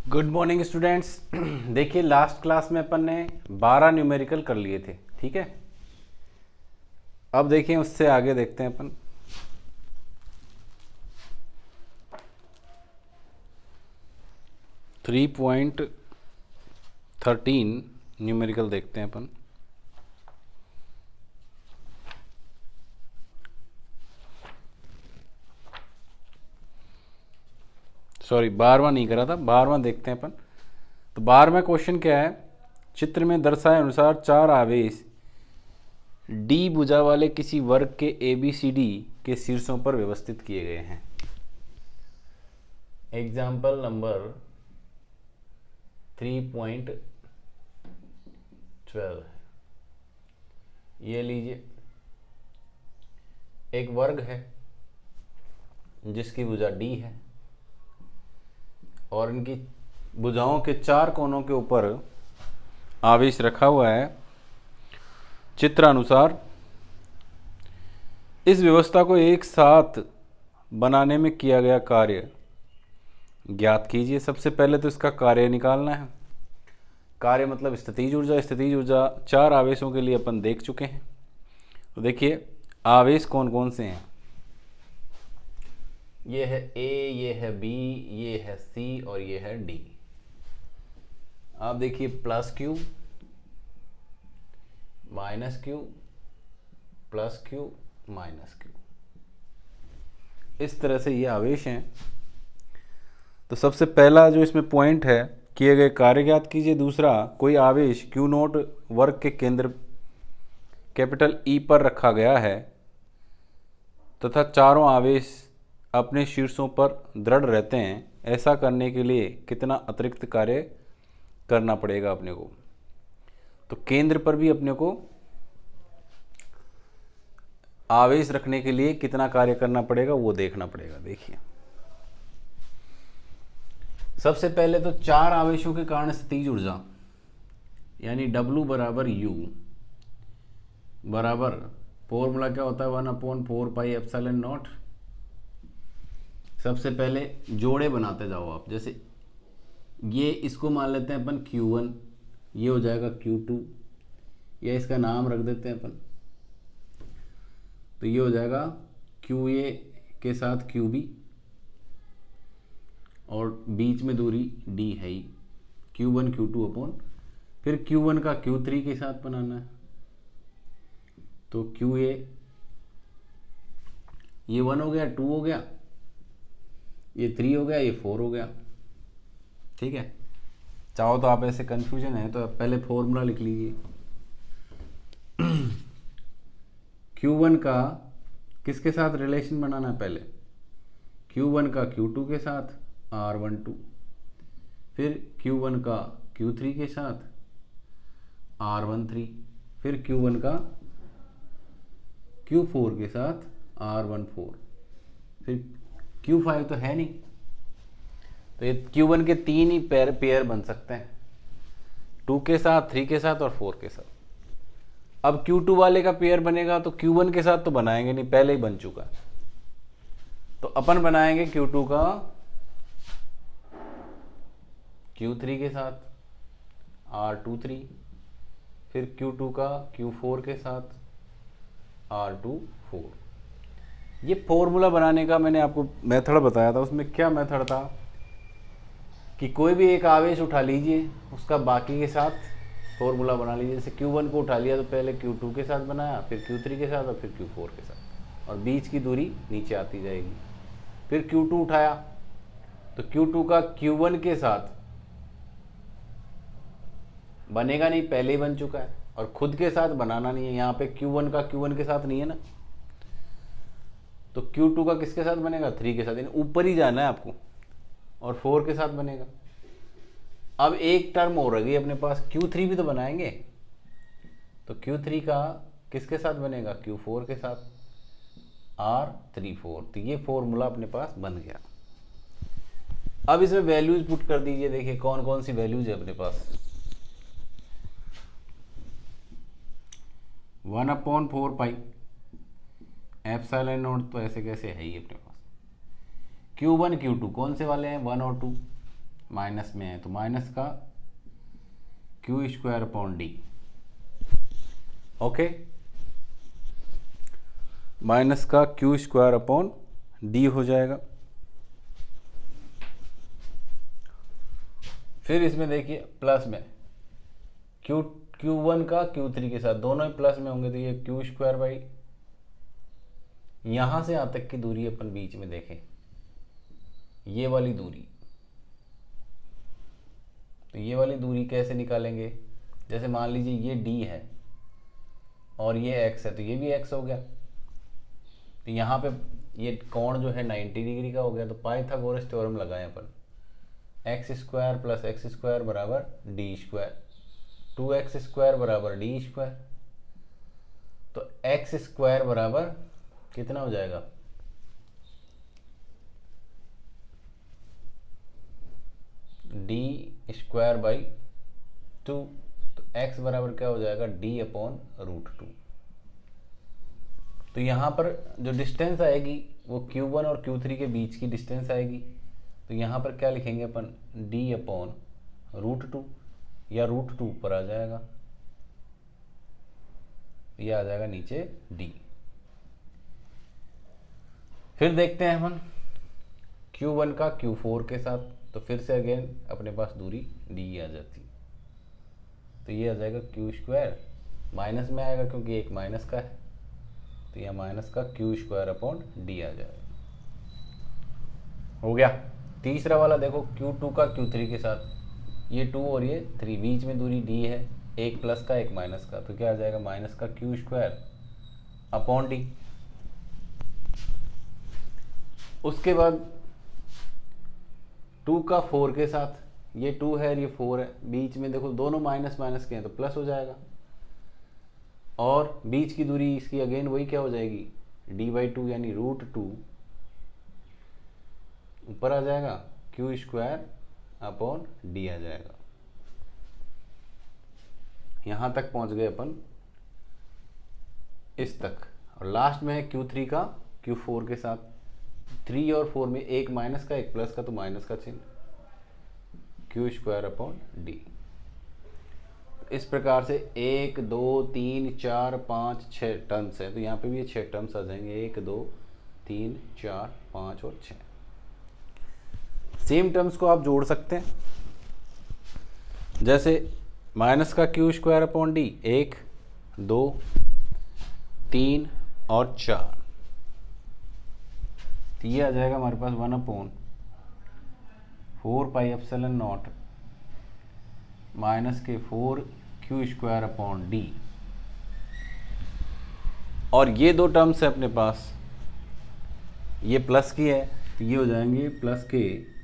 Good morning students. देखिए last class में अपन ने 12 न्यूमेरिकल कर लिए थे, ठीक है। अब देखिए उससे आगे देखते हैं अपन। थ्री पॉइंट 13 न्यूमेरिकल देखते हैं अपन। सॉरी 12वां नहीं करा था, 12वां देखते हैं अपन। तो 12वां क्वेश्चन क्या है, चित्र में दर्शाए अनुसार चार आवेश डी भुजा वाले किसी वर्ग के ABCD के शीर्षों पर व्यवस्थित किए गए हैं। एग्जाम्पल नंबर 3.12 ये लीजिए, एक वर्ग है जिसकी भुजा D है और इनकी भुजाओं के चार कोनों के ऊपर आवेश रखा हुआ है। चित्रानुसार इस व्यवस्था को एक साथ बनाने में किया गया कार्य ज्ञात कीजिए। सबसे पहले तो इसका कार्य निकालना है। कार्य मतलब स्थितिज ऊर्जा। स्थितिज ऊर्जा चार आवेशों के लिए अपन देख चुके हैं। तो देखिए आवेश कौन कौन से हैं। ये है A, ये है B, ये है C और ये है D। आप देखिए plus Q, minus Q, plus Q, minus Q, इस तरह से ये आवेश हैं। तो सबसे पहला जो इसमें पॉइंट है, किए गए कार्य ज्ञात कीजिए। दूसरा, कोई आवेश Q नोट वर्ग के केंद्र कैपिटल E पर रखा गया है तथा चारों आवेश अपने शीर्षों पर दृढ़ रहते हैं। ऐसा करने के लिए कितना अतिरिक्त कार्य करना पड़ेगा अपने को। तो केंद्र पर भी अपने को आवेश रखने के लिए कितना कार्य करना पड़ेगा वो देखना पड़ेगा। देखिए सबसे पहले तो चार आवेशों के कारण स्थितिज ऊर्जा यानी W बराबर U बराबर, फॉर्मूला क्या होता है, 1/4πε0। सबसे पहले जोड़े बनाते जाओ आप। जैसे ये इसको मान लेते हैं अपन Q1, ये हो जाएगा Q2, या इसका नाम रख देते हैं अपन, तो ये हो जाएगा QA के साथ QB और बीच में दूरी D है ही, Q1 Q2 अपॉन, फिर Q1 का Q3 के साथ बनाना है। तो QA ये 1 हो गया, 2 हो गया, ये 3 हो गया, ये 4 हो गया। ठीक है, चाहो तो आप ऐसे कंफ्यूजन है तो आप पहले फॉर्मूला लिख लीजिए। Q1 का किसके साथ रिलेशन बनाना है, पहले Q1 का Q2 के साथ R12, फिर Q1 का Q3 के साथ R13, फिर Q1 का Q4 के साथ R14, फिर Q5 तो है नहीं, तो ये Q1 के तीन ही पेयर बन सकते हैं, 2 के साथ, 3 के साथ और 4 के साथ। अब Q2 वाले का पेयर बनेगा तो Q1 के साथ तो बनाएंगे नहीं, पहले ही बन चुका है। तो अपन बनाएंगे Q2 का Q3 के साथ R23, फिर Q2 का Q4 के साथ R24। ये फॉर्मूला बनाने का मैंने आपको मेथड बताया था। उसमें क्या मेथड था कि कोई भी एक आवेश उठा लीजिए, उसका बाकी के साथ फॉर्मूला बना लीजिए। जैसे Q1 को उठा लिया तो पहले Q2 के साथ बनाया, फिर Q3 के साथ और फिर Q4 के साथ, और बीच की दूरी नीचे आती जाएगी। फिर Q2 उठाया तो Q2 का Q1 के साथ बनेगा नहीं, पहले ही बन चुका है, और खुद के साथ बनाना नहीं है। यहाँ पे Q1 का Q1 के साथ नहीं है ना, तो Q2 का किसके साथ बनेगा, 3 के साथ, यानी ऊपर ही जाना है आपको, और 4 के साथ बनेगा। अब एक टर्म और रह अपने पास, Q3 भी तो बनाएंगे, तो Q3 का किसके साथ बनेगा, Q4 के साथ R34। तो ये फॉर्मूला अपने पास बन गया। अब इसमें वैल्यूज पुट कर दीजिए। देखिए कौन कौन सी वैल्यूज है अपने पास। 1/4πε0 तो ऐसे कैसे है ही अपने पास। Q1 Q2 कौन से वाले हैं, 1 और 2, माइनस में है तो माइनस का Q square upon D. Okay, minus का क्यू स्क्वायर अपॉन डी हो जाएगा। फिर इसमें देखिए प्लस में Q1 का Q3 के साथ दोनों ही प्लस में होंगे तो ये क्यू स्क्वायर बाई, यहां से यहां तक की दूरी अपन बीच में देखें, ये वाली दूरी, तो ये वाली दूरी कैसे निकालेंगे? जैसे मान लीजिए ये D है और ये x है तो ये भी x हो गया, तो यहाँ पे ये कोण जो है 90 डिग्री का हो गया। तो पाइथागोरस थ्योरम लगाएं अपन, x square plus x square बराबर डी स्क्वायर, 2x स्क्वायर बराबर डी स्क्वायर, तो एक्स स्क्वायर बराबर कितना हो जाएगा? डी स्क्वायर बाई 2, तो x बराबर क्या हो जाएगा? d upon root 2। तो यहाँ पर जो डिस्टेंस आएगी वो Q1 और Q3 के बीच की डिस्टेंस आएगी, तो यहाँ पर क्या लिखेंगे अपन? d अपॉन रूट 2, या रूट 2 ऊपर आ जाएगा, ये आ जाएगा नीचे d। फिर देखते हैं अपन Q1 का Q4 के साथ, तो फिर से अगेन अपने पास दूरी d आ जाती, तो ये आ जाएगा क्यू स्क्वायर, माइनस में आएगा क्योंकि एक माइनस का है, तो यह माइनस का क्यू स्क्वायर अपॉन डी आ जाएगा। हो गया। तीसरा वाला देखो Q2 का Q3 के साथ, ये 2 और ये 3, बीच में दूरी d है, एक प्लस का एक माइनस का, तो क्या आ जाएगा? माइनस का क्यू स्क्वायर अपॉन डी। उसके बाद 2 का 4 के साथ, ये 2 है और ये 4 है, बीच में देखो दोनों माइनस माइनस के हैं तो प्लस हो जाएगा, और बीच की दूरी इसकी अगेन वही क्या हो जाएगी? d/2 यानी रूट 2 ऊपर आ जाएगा, क्यू स्क्वायर अपॉन डी आ जाएगा। यहां तक पहुंच गए अपन इस तक, और लास्ट में है Q3 का Q4 के साथ, 3 और 4 में एक माइनस का एक प्लस का, तो माइनस का चिन्ह, क्यू स्क्वायर अपॉन डी। इस प्रकार से 1 2 3 4 5 6 टर्म्स है, तो यहाँ पे भी ये 6 टर्म्स आ जाएंगे, 1 2 3 4 5 और 6। सेम टर्म्स को आप जोड़ सकते हैं, जैसे माइनस का क्यू स्क्वायर अपॉन डी, 1 2 3 और 4, तो ये आ जाएगा हमारे पास 1/4 पाई एप्सिलॉन नॉट माइनस के 4 क्यू स्क्वायर अपॉन डी, और ये दो टर्म्स है अपने पास, ये प्लस की है तो ये हो जाएंगे प्लस के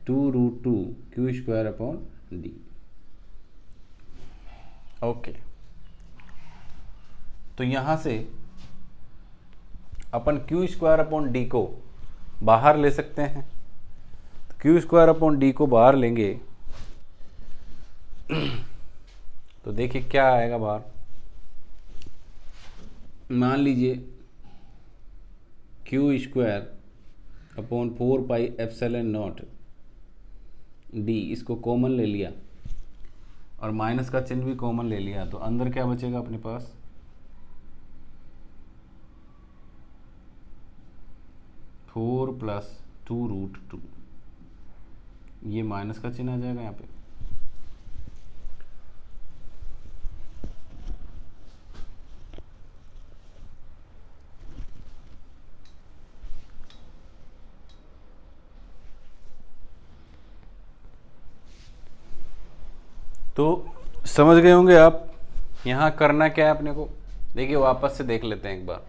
2√2 Q square upon D. Okay, तो यहां से upon Q square upon D को बाहर ले सकते हैं, तो क्यू स्क्वायर अपॉन डी को बाहर लेंगे तो देखिए क्या आएगा बाहर। मान लीजिए Q square upon 4 pi epsilon not D, इसको कॉमन ले लिया और माइनस का चिन्ह भी कॉमन ले लिया, तो अंदर क्या बचेगा अपने पास? 4 + 2√2, ये माइनस का चिन्ह आ जाएगा यहाँ पे। तो समझ गए होंगे आप यहाँ करना क्या है अपने को। देखिए वापस से देख लेते हैं एक बार।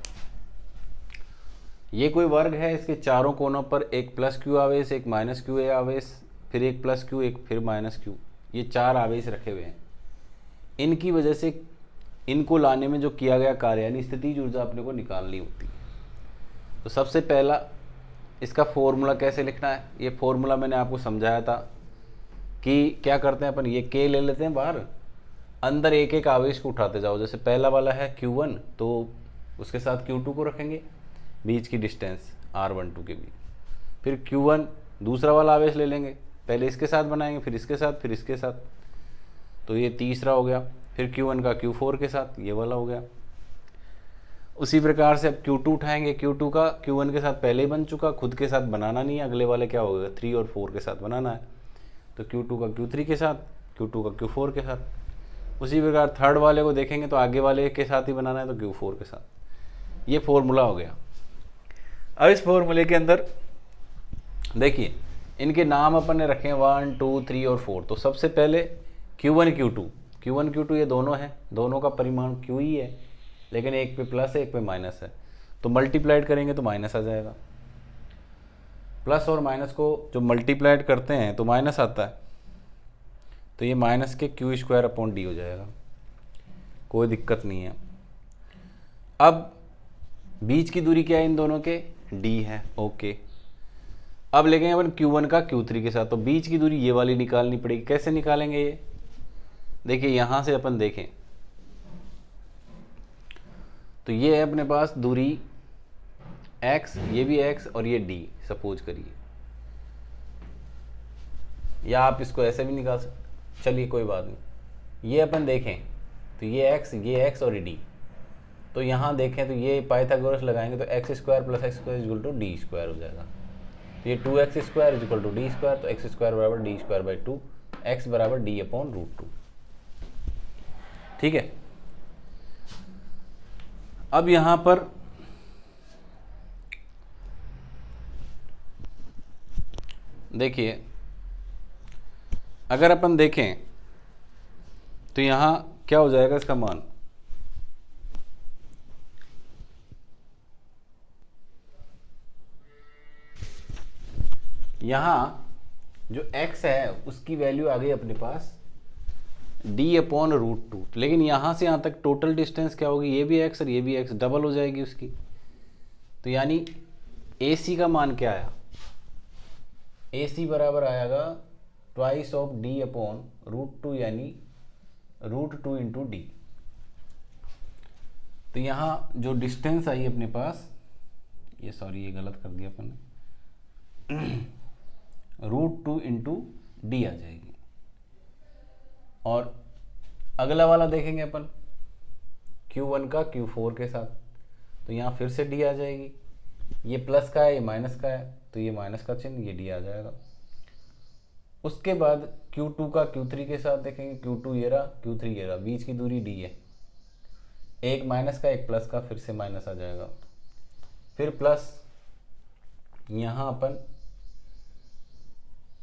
ये कोई वर्ग है, इसके चारों कोनों पर एक प्लस क्यू आवेश, एक माइनस क्यू ए आवेश, फिर एक प्लस क्यू, एक फिर माइनस क्यू, ये 4 आवेश रखे हुए हैं। इनकी वजह से इनको लाने में जो किया गया कार्य यानी स्थितिज ऊर्जा अपने को निकालनी होती है। तो सबसे पहला इसका फॉर्मूला कैसे लिखना है, ये फॉर्मूला मैंने आपको समझाया था कि क्या करते हैं अपन, ये के ले लेते हैं बाहर, अंदर एक एक आवेश को उठाते जाओ। जैसे पहला वाला है Q1 तो उसके साथ Q2 को रखेंगे, बीच की डिस्टेंस R12 के बीच। फिर Q1 दूसरा वाला आवेश ले लेंगे, पहले इसके साथ बनाएंगे, फिर इसके साथ, फिर इसके साथ, तो ये तीसरा हो गया। फिर Q1 का Q4 के साथ, ये वाला हो गया। उसी प्रकार से अब Q2 उठाएंगे, Q2 का Q1 के साथ पहले ही बन चुका, खुद के साथ बनाना नहीं है, अगले वाले क्या होगा 3 और 4 के साथ बनाना है। तो Q2 का Q3 के साथ, Q2 का Q4 के साथ। उसी प्रकार थर्ड वाले को देखेंगे तो आगे वाले के साथ ही बनाना है, तो Q4 के साथ। ये फॉर्मूला हो गया। अब इस फॉर्मूले के अंदर देखिए इनके नाम अपन ने रखे हैं 1, 2, 3 और 4। तो सबसे पहले Q1 Q2 ये दोनों हैं, दोनों का परिमाण Q ही है, लेकिन एक पे प्लस है एक पे माइनस है, तो मल्टीप्लाइड करेंगे तो माइनस आ जाएगा। प्लस और माइनस को जो मल्टीप्लाइड करते हैं तो माइनस आता है, तो ये माइनस के Q² हो जाएगा, कोई दिक्कत नहीं है। अब बीच की दूरी क्या है इन दोनों के, D है, ओके। अब लेंगे अपन Q1 का Q3 के साथ, तो बीच की दूरी ये वाली निकालनी पड़ेगी। कैसे निकालेंगे ये, देखिए यहाँ से अपन देखें तो ये है अपने पास दूरी x, ये भी x और ये D सपोज करिए, या आप इसको ऐसे भी निकाल सकते, चलिए कोई बात नहीं। ये अपन देखें तो ये x और ये D, तो यहाँ देखें तो ये पाइथागोरस लगाएंगे तो x² + x² = D² हो जाएगा। तो ये 2x² = D², तो x² = D²/2, x = D/√2। ठीक है। अब यहाँ पर देखिए अगर अपन देखें तो यहाँ क्या हो जाएगा इसका मान, यहाँ जो x है उसकी वैल्यू आ गई अपने पास D/√2, लेकिन यहाँ से यहाँ तक टोटल डिस्टेंस क्या होगी, ये भी x और ये भी x, डबल हो जाएगी उसकी। तो यानी AC का मान क्या आया, AC बराबर आएगा ट्वाइस ऑफ D/√2 यानी √2 × D। तो यहाँ जो डिस्टेंस आई अपने पास, ये सॉरी ये गलत कर दिया अपन ने, √2 × D आ जाएगी। और अगला वाला देखेंगे अपन Q1 का Q4 के साथ, तो यहाँ फिर से D आ जाएगी। ये प्लस का है, ये माइनस का है, तो ये माइनस का चिन्ह, ये D आ जाएगा। उसके बाद Q2 का Q3 के साथ देखेंगे, Q2 ये रहा, Q3 ये रहा, बीच की दूरी D है, एक माइनस का एक प्लस का, फिर से माइनस आ जाएगा, फिर प्लस। यहाँ अपन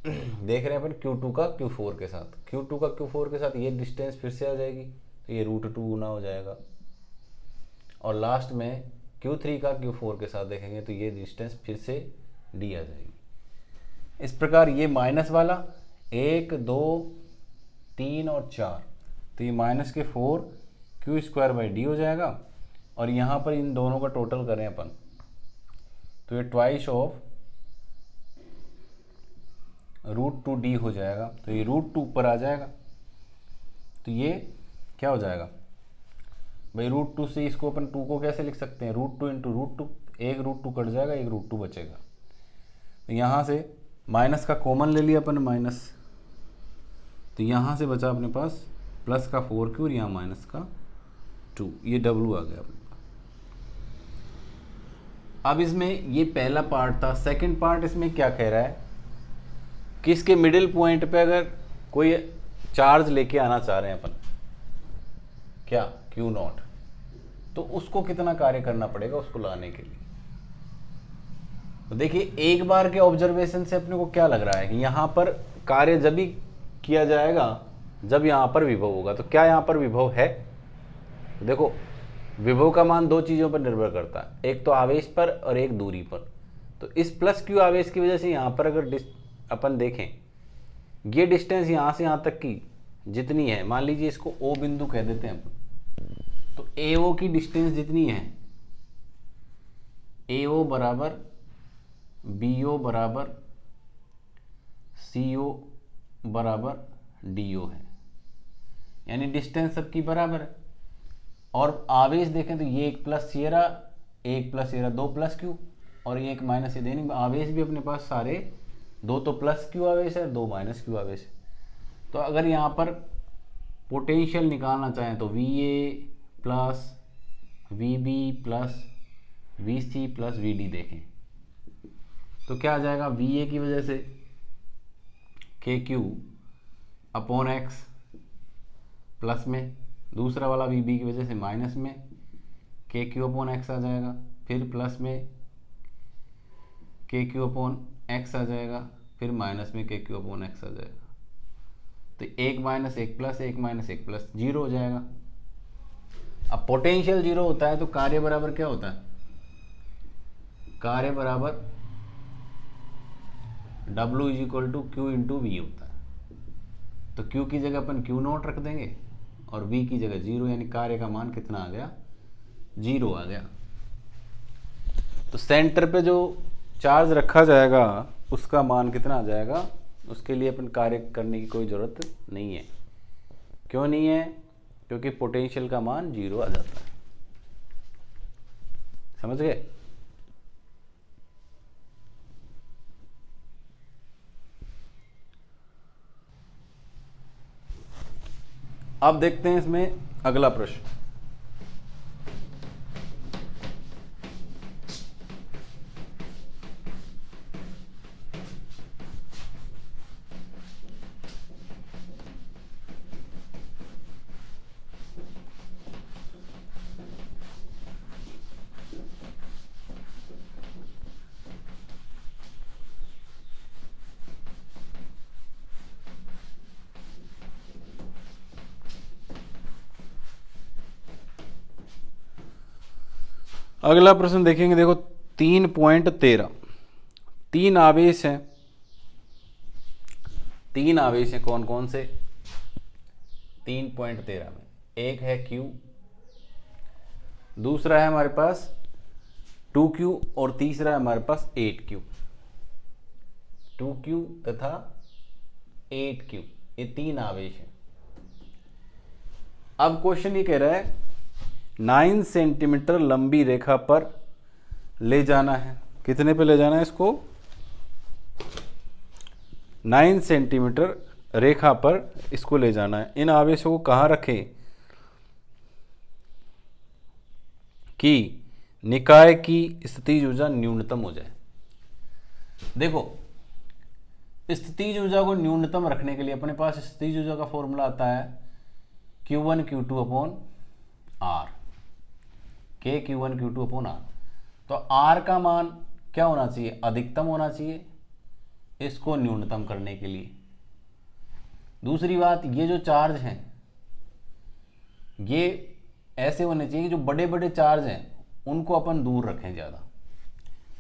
देख रहे हैं अपन Q2 का Q4 के साथ, Q2 का Q4 के साथ ये डिस्टेंस फिर से आ जाएगी, तो ये √2 गुना हो जाएगा। और लास्ट में Q3 का Q4 के साथ देखेंगे तो ये डिस्टेंस फिर से D आ जाएगी। इस प्रकार ये माइनस वाला 1, 2, 3 और 4, तो ये माइनस के 4 Q² D हो जाएगा। और यहाँ पर इन दोनों का टोटल करें अपन तो ये ट्वाइस ऑफ √2D हो जाएगा, तो ये √2 ऊपर आ जाएगा। तो ये क्या हो जाएगा भाई, √2 से इसको अपन 2 को कैसे लिख सकते हैं, √2 × √2, एक √2 कट जाएगा, एक √2 बचेगा। तो यहाँ से माइनस का कॉमन ले लिया अपन माइनस, तो यहाँ से बचा अपने पास प्लस का 4Q और यहाँ माइनस का 2, ये W आ गया अपने पास। अब इसमें ये पहला पार्ट था। सेकंड पार्ट इसमें क्या कह रहा है कि इसके मिडिल पॉइंट पे अगर कोई चार्ज लेके आना चाह रहे हैं अपन, क्या Q0, तो उसको कितना कार्य करना पड़ेगा उसको लाने के लिए। तो देखिए एक बार के ऑब्जर्वेशन से अपने को क्या लग रहा है कि यहाँ पर कार्य जब भी किया जाएगा जब यहाँ पर विभव होगा। तो क्या यहाँ पर विभव है, देखो विभव का मान दो चीज़ों पर निर्भर करता है, एक तो आवेश पर और एक दूरी पर। तो इस प्लस Q आवेश की वजह से यहाँ पर अगर अपन देखें ये डिस्टेंस यहाँ से यहाँ तक की जितनी है, मान लीजिए इसको O बिंदु कह देते हैं अपन, तो AO की डिस्टेंस जितनी है, AO बराबर BO बराबर CO बराबर DO है, यानी डिस्टेंस सबकी बराबर है। और आवेश देखें तो ये एक प्लस ये रहा, एक प्लस ये रहा, 2 + Q और एक माइनस ये देने, आवेश भी अपने पास सारे दो तो प्लस क्यू आवेश है, दो माइनस क्यू आवेश है। तो अगर यहाँ पर पोटेंशियल निकालना चाहें तो V A plus V B plus V C plus V D देखें तो क्या आ जाएगा, वी ए की वजह से के क्यू अपॉन एक्स प्लस में, दूसरा वाला वी बी की वजह से माइनस में के क्यू अपॉन एक्स आ जाएगा, फिर प्लस में के क्यू अपॉन एक्स आ जाएगा, फिर माइनस में के क्यू अपॉन एक्स आ जाएगा। तो एक माइनस एक प्लस, एक माइनस एक प्लस, जीरो हो जाएगा। अब पोटेंशियल जीरो होता है तो कार्य बराबर क्या होता है, कार्य बराबर W is equal to q into V होता है। तो Q की जगह अपन Q नॉट रख देंगे और V की जगह जीरो, यानी कार्य का मान कितना आ गया, जीरो आ गया। तो सेंटर पे जो चार्ज रखा जाएगा उसका मान कितना आ जाएगा, उसके लिए अपन कार्य करने की कोई ज़रूरत नहीं है। क्यों नहीं है, क्योंकि पोटेंशियल का मान जीरो आ जाता है। समझ गए। अब देखते हैं इसमें अगला प्रश्न। अगला प्रश्न देखेंगे, देखो 3.13, तीन आवेश हैं, तीन आवेश हैं, कौन कौन से, 3.13 में एक है Q, दूसरा है हमारे पास 2Q और तीसरा है हमारे पास 8Q। 2Q तथा 8Q, ये तीन आवेश हैं। अब क्वेश्चन ये कह रहा है 9 सेंटीमीटर लंबी रेखा पर ले जाना है। कितने पे ले जाना है इसको, 9 सेंटीमीटर रेखा पर इसको ले जाना है। इन आवेशों को कहाँ रखें कि निकाय की स्थितिज ऊर्जा न्यूनतम हो जाए। देखो, स्थितिज ऊर्जा को न्यूनतम रखने के लिए अपने पास स्थितिज ऊर्जा का फॉर्मूला आता है Q1 Q2 अपॉन R, के Q1 Q2 अपॉन R। तो R का मान क्या होना चाहिए, अधिकतम होना चाहिए इसको न्यूनतम करने के लिए। दूसरी बात, ये जो चार्ज हैं ये ऐसे होने चाहिए कि जो बड़े बड़े चार्ज हैं उनको अपन दूर रखें ज़्यादा।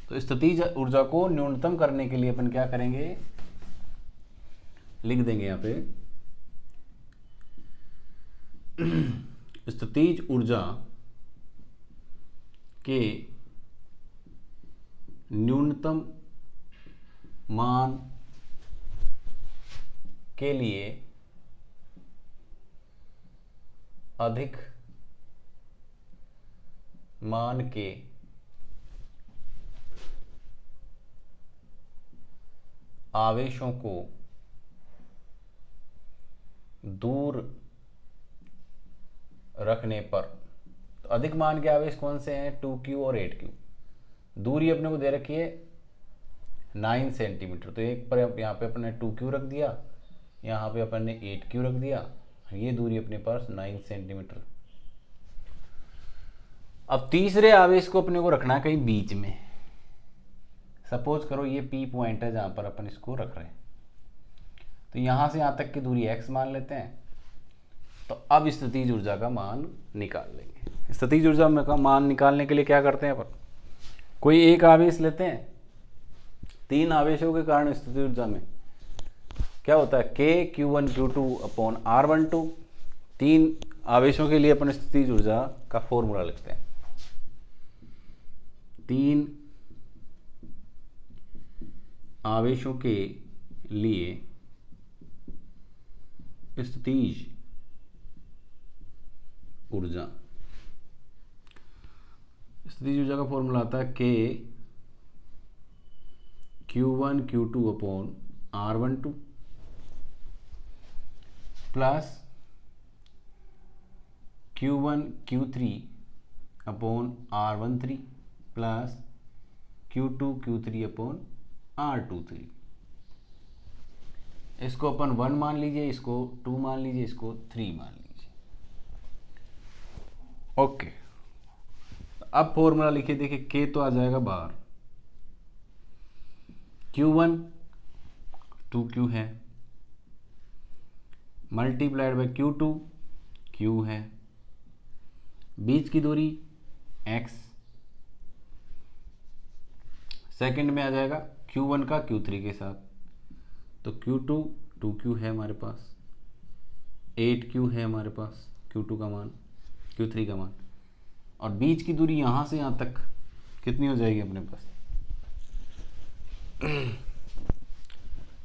तो स्थितिज ऊर्जा को न्यूनतम करने के लिए अपन क्या करेंगे, लिख देंगे यहाँ पे स्थितिज ऊर्जा के न्यूनतम मान के लिए अधिक मान के आवेशों को दूर रखने पर, तो अधिक मान के आवेश कौन से हैं, 2Q और 8Q। दूरी अपने को दे रखी है 9 सेंटीमीटर, तो एक पर यहाँ पे अपने 2Q रख दिया, यहाँ पे अपन ने 8Q रख दिया, ये दूरी अपने पास 9 सेंटीमीटर। अब तीसरे आवेश को अपने को रखना है कहीं बीच में। सपोज करो ये P पॉइंट है जहाँ पर अपन इसको रख रहे हैं, तो यहाँ से यहाँ तक की दूरी x मान लेते हैं। तो अब स्थितिज ऊर्जा का मान निकाल लेंगे। स्थितिज ऊर्जा का मान निकालने के लिए क्या करते हैं अपन, कोई एक आवेश लेते हैं, तीन आवेशों के कारण स्थितिज ऊर्जा में क्या होता है, के Q1 Q2 अपॉन R12। तीन आवेशों के लिए अपन स्थितिज ऊर्जा का फॉर्मूला लिखते हैं, तीन आवेशों के लिए स्थितिज ऊर्जा, स्थितिज ऊर्जा का फॉर्मूला आता है के Q1 Q2 upon R12 plus Q1 Q3 upon R13 plus Q2 Q3 upon R23। इसको अपन 1 मान लीजिए, इसको 2 मान लीजिए, इसको 3 मान लीजिए। ओके, अब फॉर्मूला लिखिए। देखिए K तो आ जाएगा बाहर, Q1 2Q है, मल्टीप्लाइड बाई Q2 Q है, बीच की दूरी X, सेकंड में आ जाएगा Q1 का Q3 के साथ, तो Q2 2Q है हमारे पास, 8Q है हमारे पास Q2 का मान, Q3 का मान, और बीच की दूरी यहाँ से यहाँ तक कितनी हो जाएगी अपने पास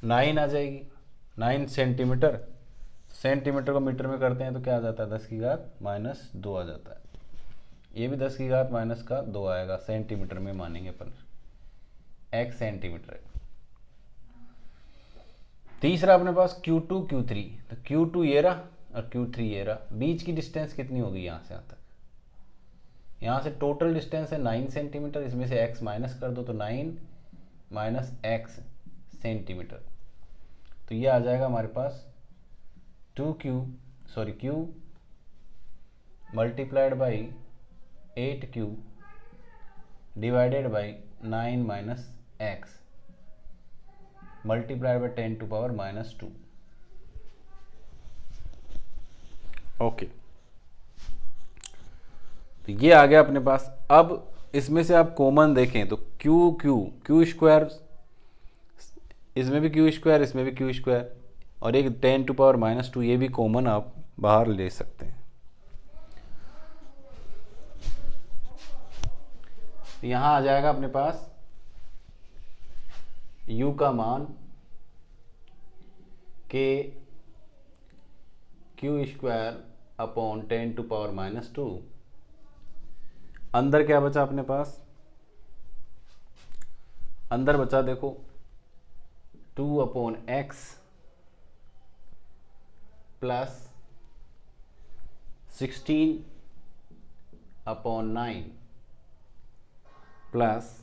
9 आ जाएगी, 9 सेंटीमीटर। सेंटीमीटर को मीटर में करते हैं तो क्या आ जाता है 10 की घात माइनस 2 आ जाता है। ये भी 10 की घात माइनस का 2 आएगा, सेंटीमीटर में मानेंगे अपन, x सेंटीमीटर है। तीसरा अपने पास Q2 Q3, तो Q2 ये रहा और Q3 ये रहा, बीच की डिस्टेंस कितनी होगी यहाँ से यहाँ तक, यहाँ से टोटल डिस्टेंस है 9 सेंटीमीटर, इसमें से x माइनस कर दो तो 9 माइनस x सेंटीमीटर, तो ये आ जाएगा हमारे पास Q multiplied by 8Q divided by 9 minus x multiplied by 10 to power minus 2। Okay, तो ये आ गया अपने पास। अब इसमें से आप कॉमन देखें तो क्यू स्क्वायर, इसमें भी क्यू स्क्वायर, इसमें भी क्यू स्क्वायर, और एक 10 टू पावर माइनस 2, ये भी कॉमन आप बाहर ले सकते हैं। यहाँ आ जाएगा अपने पास u का मान के q square upon 10 to power minus 2, अंदर क्या बचा अपने पास, अंदर बचा देखो 2 upon x plus 16 upon 9 plus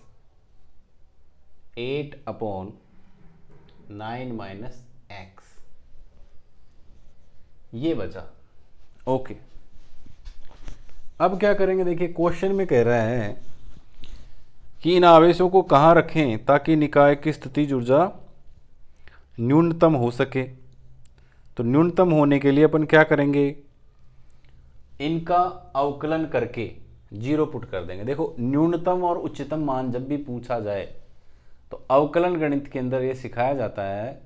8 upon 9 minus x, ये बचा। ओके, अब क्या करेंगे, देखिए क्वेश्चन में कह रहा है कि इन आवेशों को कहाँ रखें ताकि निकाय की स्थितिज ऊर्जा न्यूनतम हो सके। तो न्यूनतम होने के लिए अपन क्या करेंगे, इनका अवकलन करके जीरो पुट कर देंगे। देखो न्यूनतम और उच्चतम मान जब भी पूछा जाए तो अवकलन गणित के अंदर ये सिखाया जाता है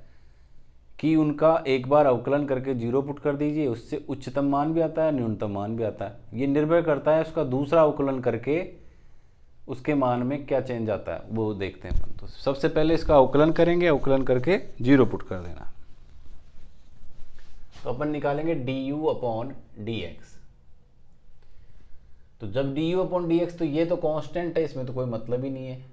कि उनका एक बार अवकलन करके जीरो पुट कर दीजिए, उससे उच्चतम मान भी आता है, न्यूनतम मान भी आता है। ये निर्भर करता है उसका दूसरा अवकलन करके उसके मान में क्या चेंज आता है, वो देखते हैं अपन। तो सबसे पहले इसका अवकलन करेंगे, अवकलन करके जीरो पुट कर देना। तो अपन निकालेंगे du अपॉन dx। तो जब du अपॉन dx, तो ये तो कांस्टेंट है, इसमें तो कोई मतलब ही नहीं है।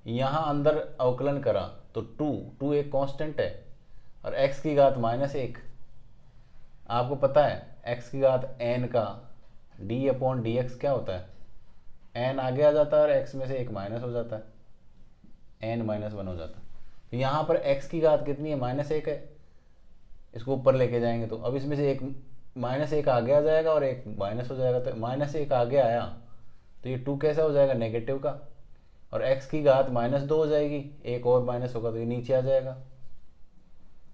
यहां अंदर अवकलन करा तो 2 एक कांस्टेंट है, और x की घात -1, आपको पता है x की घात n का d अपॉन dx क्या होता है, n आगे आ जाता है और x में से एक माइनस हो जाता है, n -1 हो जाता है। तो यहाँ पर x की घात कितनी है, -1 है, इसको ऊपर लेके जाएंगे तो अब इसमें से एक -1 आगे आ जाएगा और एक माइनस हो जाएगा। तो -1 आगे आया तो ये 2 कैसा हो जाएगा, नेगेटिव का, और x की घात -2 हो जाएगी, एक और माइनस होगा तो ये नीचे आ जाएगा,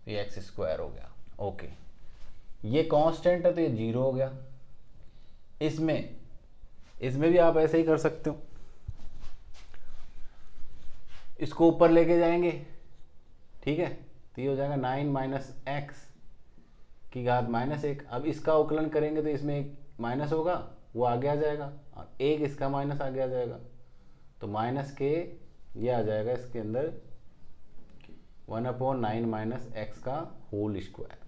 ये x स्क्वायर हो गया। ओके, ये कांस्टेंट है तो ये 0 हो गया। इसमें भी आप ऐसे ही कर सकते हो, इसको ऊपर लेके जाएंगे, ठीक है, तो ये हो जाएगा 9 माइनस एक्स की घात -1। अब इसका अवकलन करेंगे तो इसमें एक माइनस होगा, वो आगे आ जाएगा, और एक इसका माइनस आगे आ जाएगा, तो माइनस के ये आ जाएगा इसके अंदर 1/9 माइनस एक्स का होल स्क्वायर।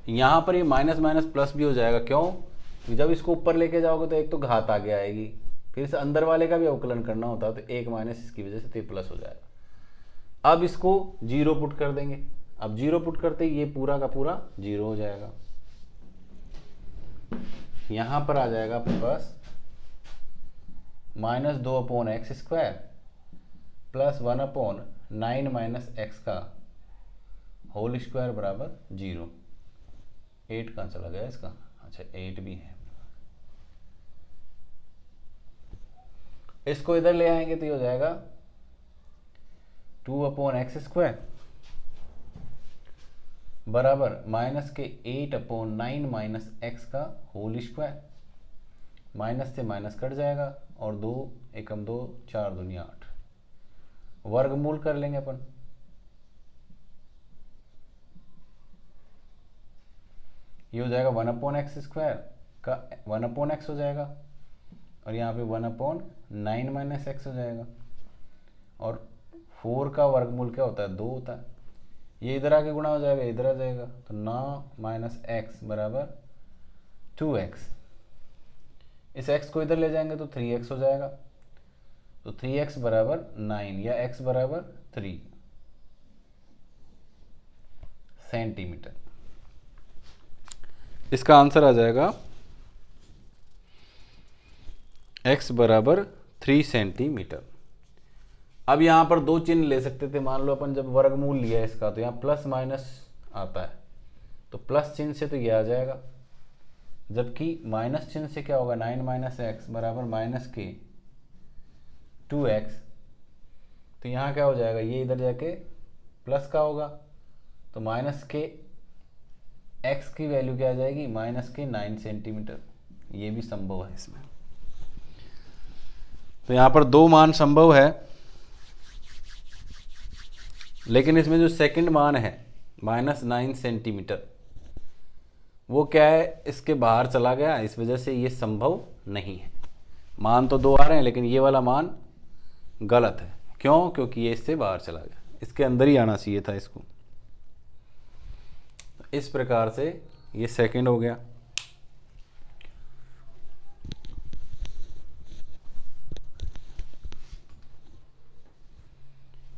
यहाँ पर ये माइनस माइनस प्लस भी हो जाएगा। क्यों? जब इसको ऊपर लेके जाओगे तो एक तो घात आगे आएगी, फिर इस अंदर वाले का भी अवकलन करना होता है, तो एक माइनस इसकी वजह से तो ये प्लस हो जाएगा। अब इसको 0 पुट कर देंगे। अब 0 पुट करते ही ये पूरा का पूरा 0 हो जाएगा। यहां पर आ जाएगा अपने पास -2/x² प्लस 1/9 - x का होल स्क्वायर बराबर 0। 8 कहाँ चला गया इसका? अच्छा 8 भी है। इसको इधर ले आएंगे तो ये हो जाएगा 2/x² बराबर -8/9 - x का होल स्क्वायर। माइनस से माइनस कट जाएगा और 2 एकम 2 4 दूनी 8, वर्गमूल कर लेंगे अपन। ये हो जाएगा 1/x² का 1/x हो जाएगा, और यहाँ पे 1/9 - x हो जाएगा, और 4 का वर्गमूल क्या होता है? 2 होता है। ये इधर आके गुणा हो जाएगा, इधर आ जाएगा, तो 9 - x बराबर 2x। इस x को इधर ले जाएंगे तो 3x हो जाएगा, तो 3x बराबर 9 या x बराबर 3 सेंटीमीटर। इसका आंसर आ जाएगा x बराबर 3 सेंटीमीटर। अब यहाँ पर दो चिन्ह ले सकते थे। मान लो अपन जब वर्गमूल लिया इसका तो यहाँ प्लस माइनस आता है, तो प्लस चिन्ह से तो ये आ जाएगा, जबकि माइनस चिन्ह से क्या होगा? 9 - x बराबर -k 2x। तो यहाँ क्या हो जाएगा? ये इधर जाके प्लस का होगा, तो -k x की वैल्यू क्या आ जाएगी? -k 9 centimetre. ये भी संभव है इसमें। तो यहाँ पर दो मान संभव है, लेकिन इसमें जो सेकंड मान है -9 सेंटीमीटर, वो क्या है? इसके बाहर चला गया, इस वजह से ये संभव नहीं है। मान तो दो आ रहे हैं, लेकिन ये वाला मान गलत है। क्यों? क्योंकि ये इससे बाहर चला गया, इसके अंदर ही आना चाहिए था इसको। इस प्रकार से ये सेकंड हो गया।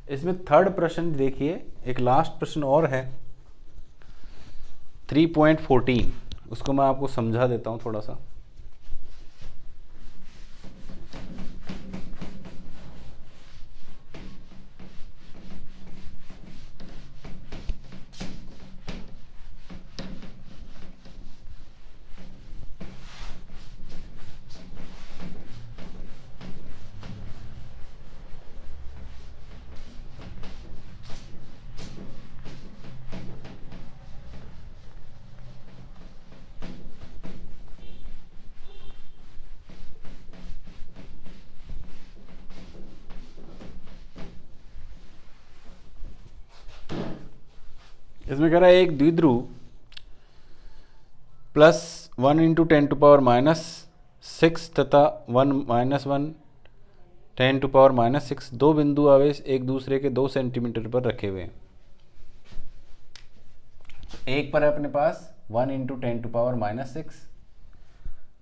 इसमें थर्ड प्रश्न देखिए, एक लास्ट प्रश्न और है 3.14, उसको मैं आपको समझा देता हूं थोड़ा सा। इसमें कह रहा है एक द्विध्रुव +1 × 10⁻⁻6 तथा 1 -1 10⁻⁻6 दो बिंदु आवेश एक दूसरे के 2 सेंटीमीटर पर रखे हुए हैं। एक पर अपने पास 1 × 10⁻⁻6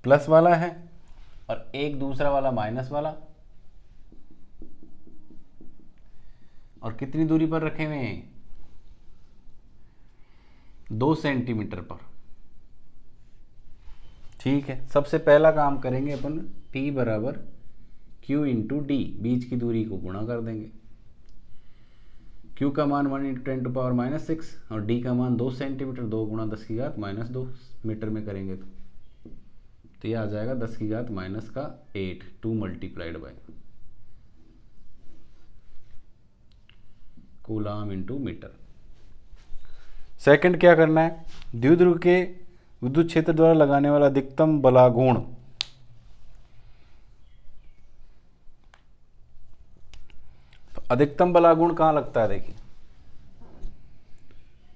प्लस वाला है, और एक दूसरा वाला माइनस वाला, और कितनी दूरी पर रखे हुए हैं? 2 सेंटीमीटर पर। ठीक है, सबसे पहला काम करेंगे अपन, P बराबर Q × D, बीच की दूरी को गुणा कर देंगे। Q का मान 1 × 10⁻⁻6 और D का मान 2 सेंटीमीटर, 2 × 10⁻⁻2 मीटर में करेंगे तो ये आ जाएगा 10⁻⁻8 2 × कूलाम × मीटर। सेकंड क्या करना है? द्विध्रुव के विद्युत क्षेत्र द्वारा लगाने वाला अधिकतम बलाघूर्ण तो अधिकतम बलाघूर्ण कहाँ लगता है? देखिए,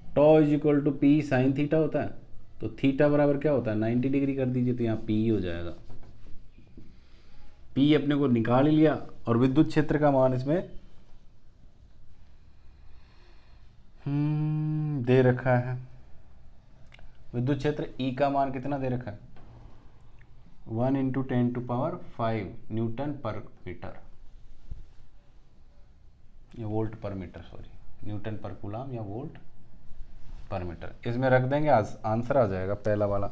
τ = P sin थीटा होता है, तो थीटा बराबर क्या होता है? 90 डिग्री कर दीजिए, तो यहाँ P हो जाएगा। P अपने को निकाल ही लिया, और विद्युत क्षेत्र का मान इसमें दे रखा है विद्युत क्षेत्र E का मान कितना दे रखा है, 1 × 10⁵ न्यूटन पर मीटर, या वोल्ट पर मीटर, सॉरी, न्यूटन पर कूलाम या वोल्ट पर मीटर। इसमें रख देंगे, आंसर आ जाएगा पहला वाला।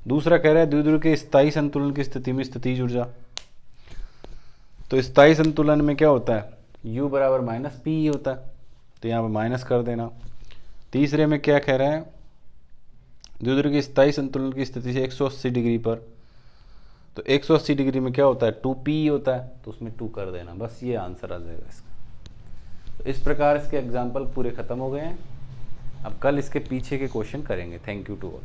दूसरा कह रहा है द्विध्रुव के स्थायी संतुलन की स्थिति में स्थितिज ऊर्जा। तो स्थायी संतुलन में क्या होता है, U बराबर माइनस पी होता है, तो यहाँ पर माइनस कर देना। तीसरे में क्या कह रहे हैं, द्विध्रुव के स्थायी संतुलन की स्थिति से 180 डिग्री पर, तो 180 डिग्री में क्या होता है, 2p होता है, तो उसमें 2 कर देना, बस ये आंसर आ जाएगा इसका। तो इस प्रकार इसके एग्जाम्पल पूरे खत्म हो गए हैं। अब कल इसके पीछे के क्वेश्चन करेंगे। Thank you to all.